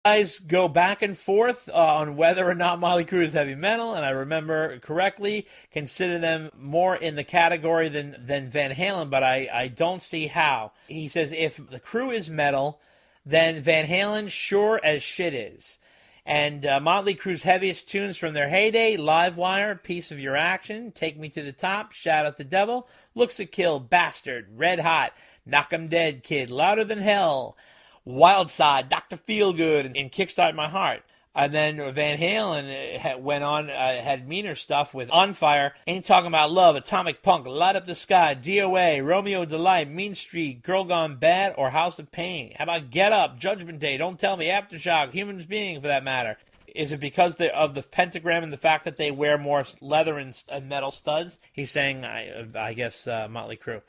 Guys go back and forth on whether or not Motley Crue is heavy metal, and I remember correctly, consider them more in the category than Van Halen, but I don't see how. He says, if the Crue is metal, then Van Halen sure as shit is. And Motley Crue's heaviest tunes from their heyday: Livewire, Piece of Your Action, Take Me to the Top, Shout at the Devil, Looks to Kill, Bastard, Red Hot, Knock 'em Dead, Kid, Louder Than Hell, Wild Side, Dr. Feelgood, and Kickstart My Heart. And then Van Halen went on, had meaner stuff with On Fire, Ain't Talking About Love, Atomic Punk, Light Up the Sky, DOA, Romeo Delight, Mean Street, Girl Gone Bad, or House of Pain. How about Get Up, Judgment Day, Don't Tell Me, Aftershock, Human Being for that matter? Is it because of the pentagram and the fact that they wear more leather and metal studs? He's saying, I guess, Motley Crue.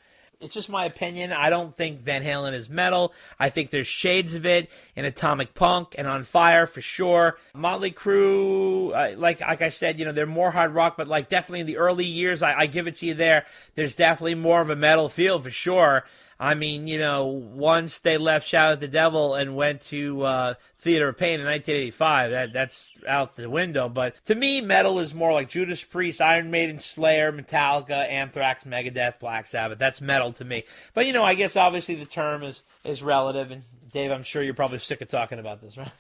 It's just my opinion. I don't think Van Halen is metal. I think there's shades of it in Atomic Punk and On Fire for sure. Motley Crue, like I said, they're more hard rock, but like definitely in the early years, I give it to you there. There's definitely more of a metal feel for sure. I mean, once they left Shout at the Devil and went to Theater of Pain in 1985, that's out the window. But to me, metal is more like Judas Priest, Iron Maiden, Slayer, Metallica, Anthrax, Megadeth, Black Sabbath. That's metal to me. But, I guess obviously the term is relative. And Dave, I'm sure you're probably sick of talking about this, right?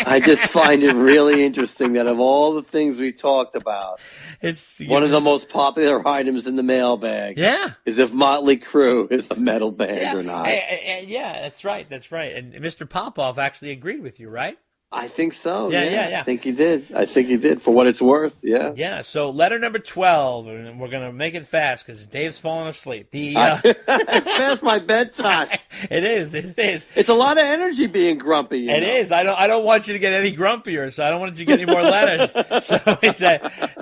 I just find it really interesting that of all the things we talked about, it's one of the most popular items in the mailbag. Yeah, is if Motley Crue is a metal band or not. Yeah, that's right. And Mr. Popoff actually agreed with you, right? I think so. Yeah. I think he did. For what it's worth, yeah. Yeah, so letter number 12, and we're going to make it fast because Dave's falling asleep. It's past my bedtime. It is. It's a lot of energy being grumpy. It is. I don't want you to get any grumpier, so I don't want you to get any more letters.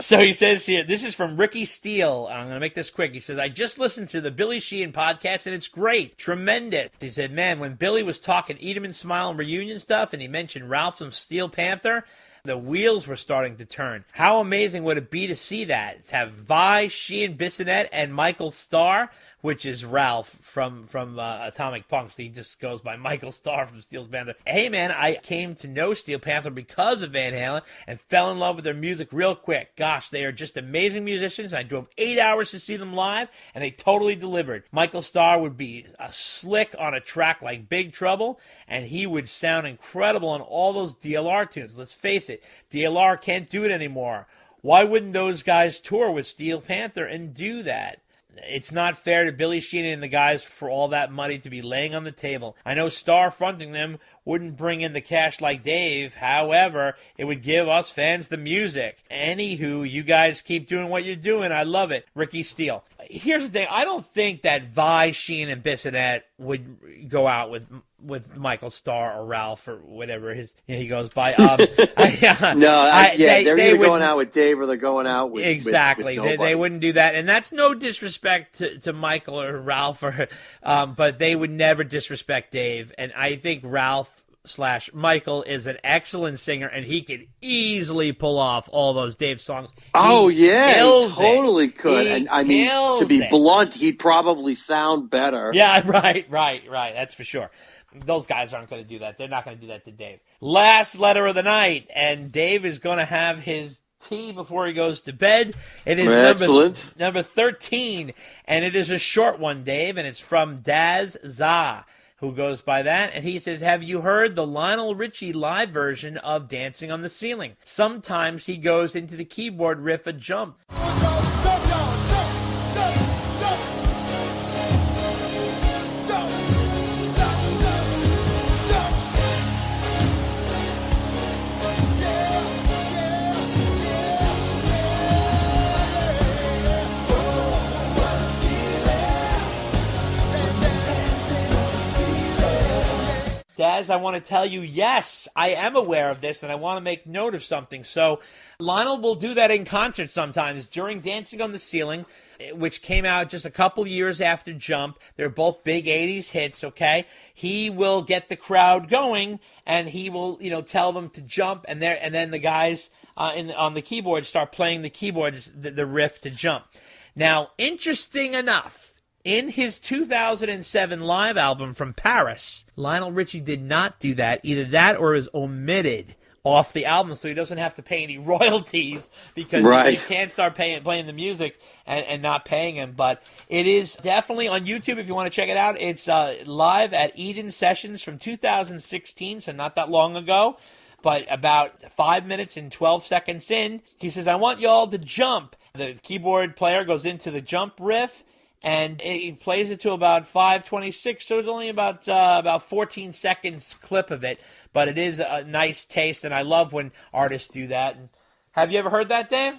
So he says here, this is from Ricky Steele. I'm going to make this quick. He says, I just listened to the Billy Sheehan podcast, and it's great. Tremendous. He said, man, when Billy was talking Eat 'em and Smile and reunion stuff, and he mentioned Ralph from Steel Panther, the wheels were starting to turn. How amazing would it be to see that? To have Vi, Sheehan, Bissonette, and Michael Starr, which is Ralph from Atomic Punk. So he just goes by Michael Starr from Steel Panther. Hey, man, I came to know Steel Panther because of Van Halen and fell in love with their music real quick. Gosh, they are just amazing musicians. I drove 8 hours to see them live, and they totally delivered. Michael Starr would be a slick on a track like Big Trouble, and he would sound incredible on all those DLR tunes. Let's face it, DLR can't do it anymore. Why wouldn't those guys tour with Steel Panther and do that? It's not fair to Billy Sheehan and the guys for all that money to be laying on the table. I know Starr fronting them wouldn't bring in the cash like Dave. However, it would give us fans the music. Anywho, you guys keep doing what you're doing. I love it. Ricky Steele. Here's the thing. I don't think that Vi, Sheehan, and Bissonette would go out with Michael Starr or Ralph or whatever he goes by. They're either going out with Dave or they're going out with exactly. With they wouldn't do that, and that's no disrespect to Michael or Ralph, but they would never disrespect Dave. And I think Ralph/Michael is an excellent singer, and he could easily pull off all those Dave songs. He totally could. And I mean, to be blunt, he'd probably sound better. Yeah, right. That's for sure. Those guys aren't going to do that. They're not going to do that to Dave. Last letter of the night, and Dave is going to have his tea before he goes to bed. It is number 13, and it is a short one, Dave, and it's from Daz Za, who goes by that, and he says, have you heard the Lionel Richie live version of Dancing on the Ceiling? Sometimes he goes into the keyboard riff a jump. Daz, I want to tell you, yes, I am aware of this, and I want to make note of something. So Lionel will do that in concert sometimes during Dancing on the Ceiling, which came out just a couple years after Jump. They're both big 80s hits, okay? He will get the crowd going, and he will, tell them to jump, and then the guys on the keyboard start playing the keyboard, the riff to jump. Now, interesting enough, In his 2007 live album from Paris, Lionel Richie did not do that. Either that or is omitted off the album, so he doesn't have to pay any royalties because he can't start playing the music and not paying him. But it is definitely on YouTube if you want to check it out. It's live at Eden Sessions from 2016, so not that long ago. But about 5 minutes and 12 seconds in, he says, I want y'all to jump. The keyboard player goes into the jump riff, and it plays it to about 5:26, so it's only about 14 seconds clip of it. But it is a nice taste, and I love when artists do that. Have you ever heard that, Dave?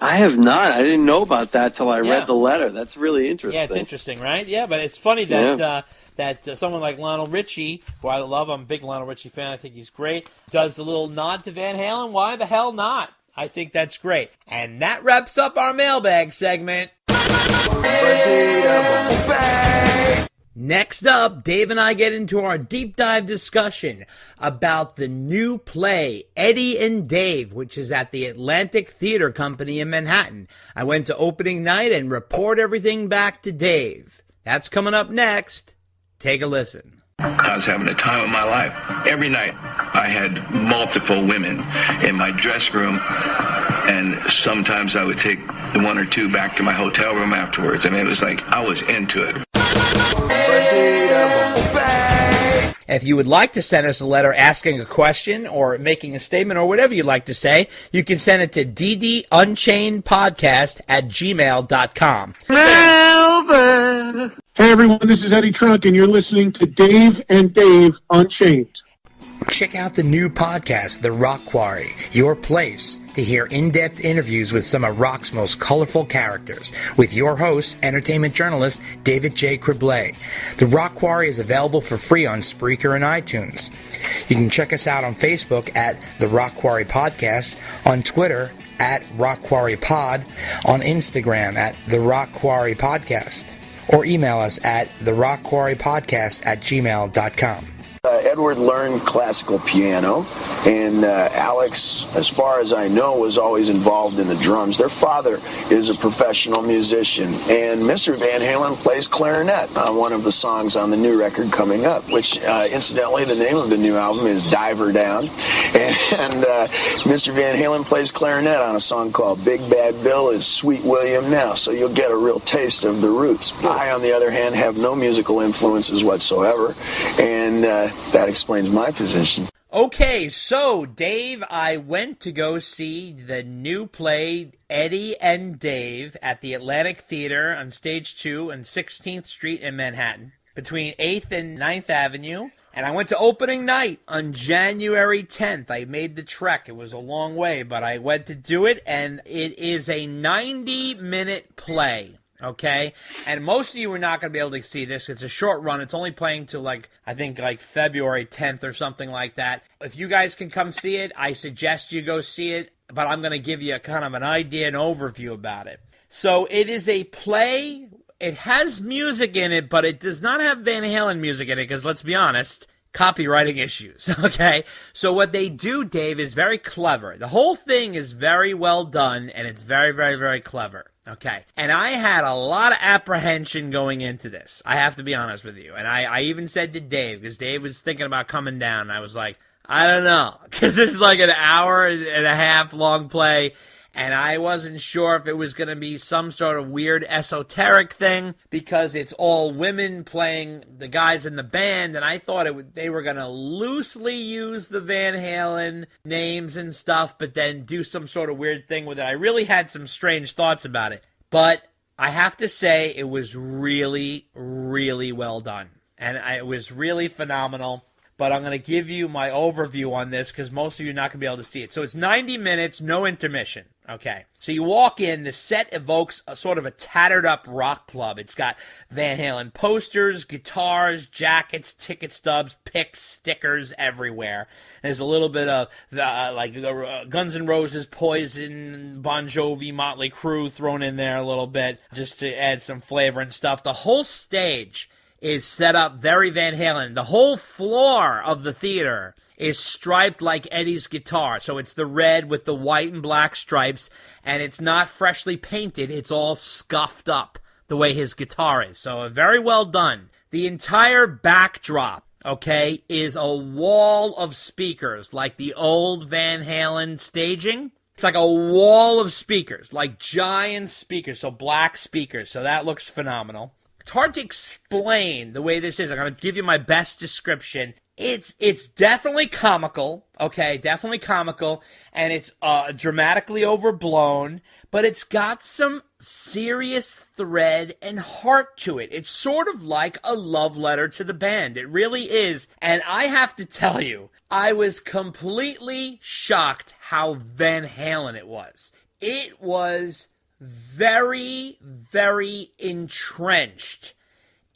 I have not. I didn't know about that till I read the letter. That's really interesting. Yeah, it's interesting, right? Yeah, but it's funny that that someone like Lionel Richie, who I love, I'm a big Lionel Richie fan, I think he's great, does the little nod to Van Halen. Why the hell not? I think that's great. And that wraps up our mailbag segment. Next up, Dave and I get into our deep dive discussion about the new play, Eddie and Dave, which is at the Atlantic Theater Company in Manhattan. I went to opening night and report everything back to Dave. That's coming up next. Take a listen. I was having the time of my life. Every night I had multiple women in my dressing room, and sometimes I would take the one or two back to my hotel room afterwards. I mean, it was like I was into it. If you would like to send us a letter asking a question or making a statement or whatever you'd like to say, you can send it to ddunchainedpodcast@gmail.com. Hey everyone, this is Eddie Trunk, and you're listening to Dave and Dave Unchained. Check out the new podcast, The Rock Quarry, your place to hear in-depth interviews with some of rock's most colorful characters, with your host, entertainment journalist David J. Criblay. The Rock Quarry is available for free on Spreaker and iTunes. You can check us out on Facebook at The Rock Quarry Podcast, on Twitter at Rock Quarry Pod, on Instagram at The Rock Quarry Podcast, or email us at therockquarrypodcast@gmail.com. Edward learned classical piano, and Alex, as far as I know, was always involved in the drums. Their father is a professional musician, and Mr. Van Halen plays clarinet on one of the songs on the new record coming up, which, incidentally, the name of the new album is Diver Down, and Mr. Van Halen plays clarinet on a song called Big Bad Bill is Sweet William Now, so you'll get a real taste of the roots. I, on the other hand, have no musical influences whatsoever, and that explains my position. Okay, so, Dave, I went to go see the new play, Eddie and Dave, at the Atlantic Theater on Stage 2 on 16th Street in Manhattan, between 8th and 9th Avenue. And I went to opening night on January 10th. I made the trek. It was a long way, but I went to do it, and it is a 90-minute play. Okay, and most of you are not going to be able to see this. It's a short run. It's only playing to I think February 10th or something like that. If you guys can come see it, I suggest you go see it, but I'm going to give you a kind of an idea and overview about it. So it is a play. It has music in it, but it does not have Van Halen music in it because, let's be honest, copywriting issues, okay? So what they do, Dave, is very clever. The whole thing is very well done, and it's very, very, very clever. Okay, and I had a lot of apprehension going into this. I have to be honest with you. And I even said to Dave, because Dave was thinking about coming down, and I was like, I don't know, because this is like an hour and a half long play, and I wasn't sure if it was going to be some sort of weird esoteric thing, because it's all women playing the guys in the band, and I thought they were going to loosely use the Van Halen names and stuff, but then do some sort of weird thing with it. I really had some strange thoughts about it, but I have to say it was really, really well done, and it was really phenomenal. But I'm going to give you my overview on this because most of you are not going to be able to see it. So it's 90 minutes, no intermission. Okay. So you walk in, the set evokes a sort of a tattered up rock club. It's got Van Halen posters, guitars, jackets, ticket stubs, picks, stickers everywhere. There's a little bit of Guns N' Roses, Poison, Bon Jovi, Motley Crue thrown in there a little bit just to add some flavor and stuff. The whole stage is set up very Van Halen. The whole floor of the theater is striped like Eddie's guitar. So it's the red with the white and black stripes, and it's not freshly painted. It's all scuffed up. the way his guitar is. So very well done. The entire backdrop, okay, is a wall of speakers, like the old Van Halen staging. It's like a wall of speakers, like giant speakers, so black speakers. So that looks phenomenal. It's hard to explain the way this is. I'm going to give you my best description. It's definitely comical, okay, definitely comical, and it's dramatically overblown, but it's got some serious thread and heart to it. It's sort of like a love letter to the band. It really is. And I have to tell you, I was completely shocked how Van Halen it was. It was very, very entrenched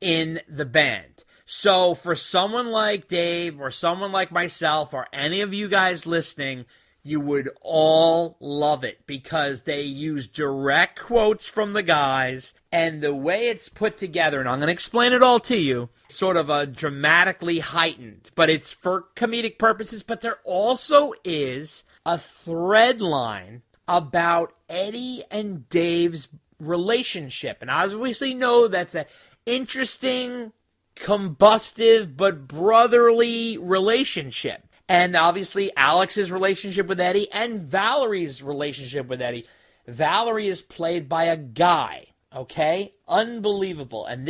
in the band. So for someone like Dave or someone like myself or any of you guys listening, you would all love it because they use direct quotes from the guys, and the way it's put together, and I'm going to explain it all to you, sort of a dramatically heightened, but it's for comedic purposes, but there also is a thread line about Eddie and Dave's relationship. And I obviously know that's an interesting, combustive, but brotherly relationship. And obviously Alex's relationship with Eddie and Valerie's relationship with Eddie. Valerie is played by a guy, okay? Unbelievable. And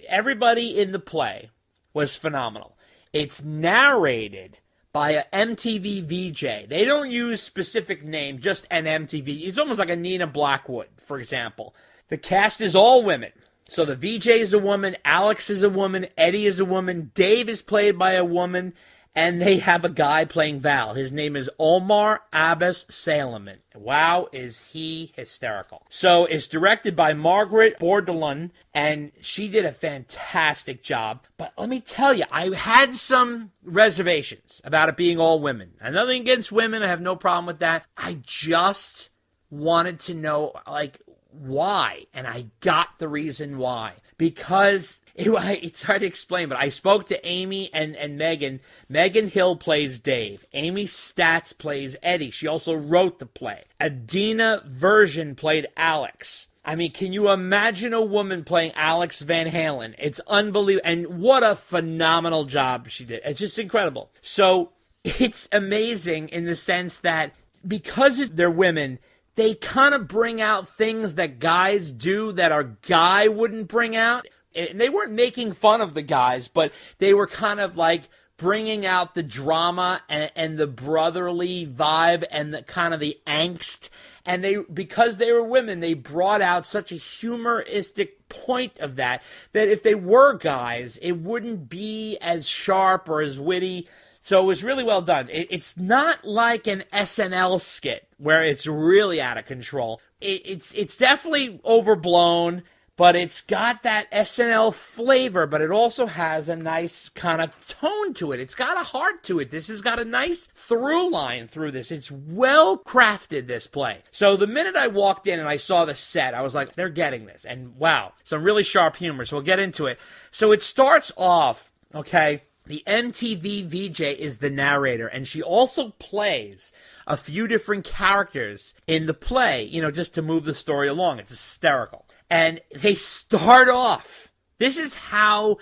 everybody in the play was phenomenal. It's narrated by an MTV VJ. They don't use specific name, just an MTV. It's almost like a Nina Blackwood, for example. The cast is all women. So the VJ is a woman, Alex is a woman, Eddie is a woman, Dave is played by a woman, and they have a guy playing Val. His name is Omar Abbas Salomon. Wow, is he hysterical. So it's directed by Margaret Bordelon, and she did a fantastic job. But let me tell you, I had some reservations about it being all women. Nothing against women, I have no problem with that. I just wanted to know, like, why? And I got the reason why. Because it's hard to explain, but I spoke to Amy and Megan. Megan Hill plays Dave. Amy Staats plays Eddie. She also wrote the play. Adina Version played Alex. I mean, can you imagine a woman playing Alex Van Halen? It's unbelievable. And what a phenomenal job she did. It's just incredible. So it's amazing in the sense that because they're women, they kind of bring out things that guys do that a guy wouldn't bring out. And they weren't making fun of the guys, but they were kind of like bringing out the drama and the brotherly vibe and the kind of the angst. And because they were women, they brought out such a humoristic point of that if they were guys, it wouldn't be as sharp or as witty. So it was really well done. It's not like an SNL skit where it's really out of control. It's definitely overblown, but it's got that SNL flavor, but it also has a nice kind of tone to it. It's got a heart to it. This has got a nice through line through this. It's well crafted, this play. So the minute I walked in and I saw the set, I was like, they're getting this. And wow, some really sharp humor. So we'll get into it. So it starts off, okay, the MTV VJ is the narrator, and she also plays a few different characters in the play, just to move the story along. It's hysterical. And they start off. This is how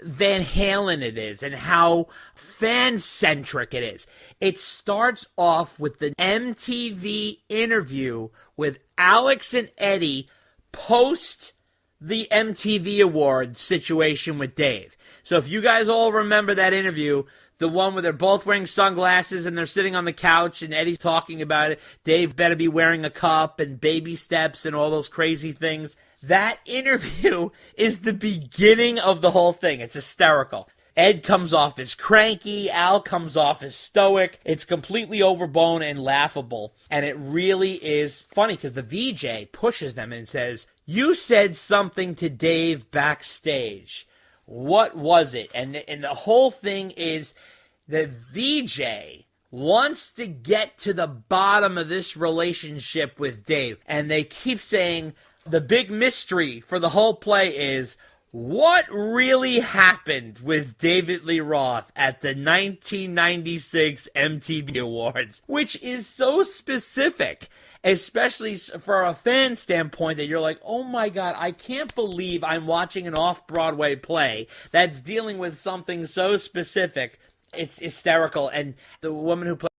Van Halen it is and how fan-centric it is. It starts off with the MTV interview with Alex and Eddie post the MTV Awards situation with Dave. So if you guys all remember that interview, the one where they're both wearing sunglasses and they're sitting on the couch and Eddie's talking about it, Dave better be wearing a cup and baby steps and all those crazy things. That interview is the beginning of the whole thing. It's hysterical. Ed comes off as cranky, Al comes off as stoic. It's completely overblown and laughable. And it really is funny because the VJ pushes them and says, "You said something to Dave backstage. What was it?" And the whole thing is the VJ wants to get to the bottom of this relationship with Dave. And they keep saying the big mystery for the whole play is, What really happened with David Lee Roth at the 1996 MTV Awards, which is so specific, especially for a fan standpoint, that you're like, oh my God, I can't believe I'm watching an off-Broadway play that's dealing with something so specific. It's hysterical. And the woman who played